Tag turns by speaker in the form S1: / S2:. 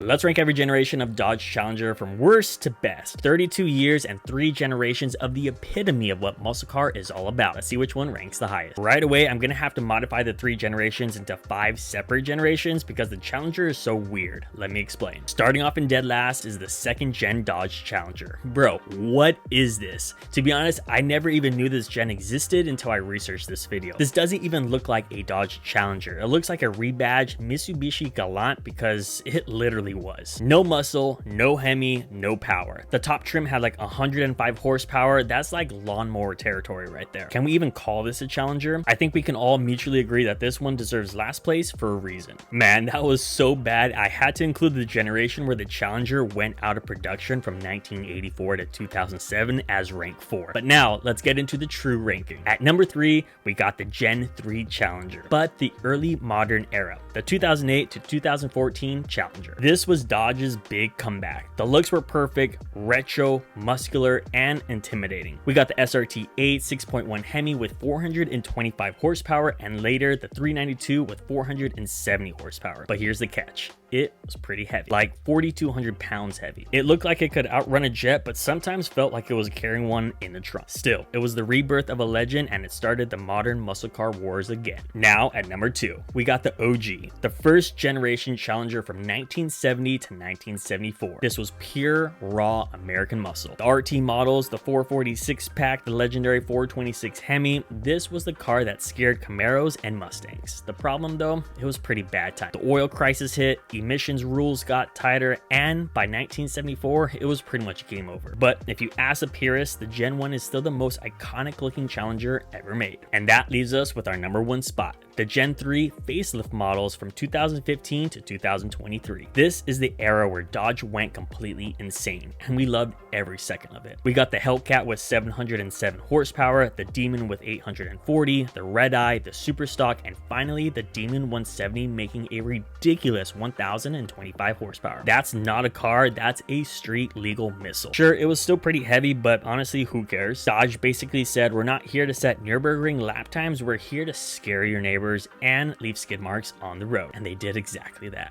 S1: Let's rank every generation of Dodge Challenger from worst to best. 32 years and 3 generations of the epitome of what muscle car is all about. Let's see which one ranks the highest. Right away, I'm gonna have to modify the 3 generations into 5 separate generations because the Challenger is so weird. Let me explain. Starting off in dead last is the 2nd gen Dodge Challenger. Bro, what is this? To be honest, I never even knew this gen existed until I researched this video. This doesn't even look like a Dodge Challenger. It looks like a rebadged Mitsubishi Galant because it literally was. No muscle, no Hemi, no power. The top trim had like 105 horsepower. That's like lawnmower territory right there. Can we even call this a Challenger? I think we can all mutually agree that this one deserves last place for a reason. Man, that was so bad. I had to include the generation where the Challenger went out of production from 1984 to 2007 as rank 4. But now let's get into the true ranking. At number 3, we got the Gen 3 Challenger, but the early modern era, the 2008 to 2014 Challenger. This was Dodge's big comeback. The looks were perfect, retro, muscular, and intimidating. We got the SRT-8 6.1 Hemi with 425 horsepower and later the 392 with 470 horsepower. But here's the catch. It was pretty heavy, like 4,200 pounds heavy. It looked like it could outrun a jet, but sometimes felt like it was carrying one in the trunk. Still, it was the rebirth of a legend and it started the modern muscle car wars again. Now at number 2, we got the OG, the first generation Challenger from 1970 to 1974. This was pure, raw American muscle. The RT models, the 446 pack, the legendary 426 Hemi, this was the car that scared Camaros and Mustangs. The problem though, it was pretty bad time. The oil crisis hit, emissions rules got tighter, and by 1974, it was pretty much game over. But if you ask a purist, the Gen 1 is still the most iconic looking Challenger ever made. And that leaves us with our number 1 spot, the Gen 3 facelift models from 2015 to 2023. This is the era where Dodge went completely insane, and we loved every second of it. We got the Hellcat with 707 horsepower, the Demon with 840, the Red Eye, the Superstock, and finally the Demon 170 making a ridiculous 1,025 horsepower. That's not a car, that's a street legal missile. Sure, it was still pretty heavy, but honestly, who cares? Dodge basically said, we're not here to set Nürburgring lap times, we're here to scare your neighbors and leave skid marks on the road. And they did exactly that.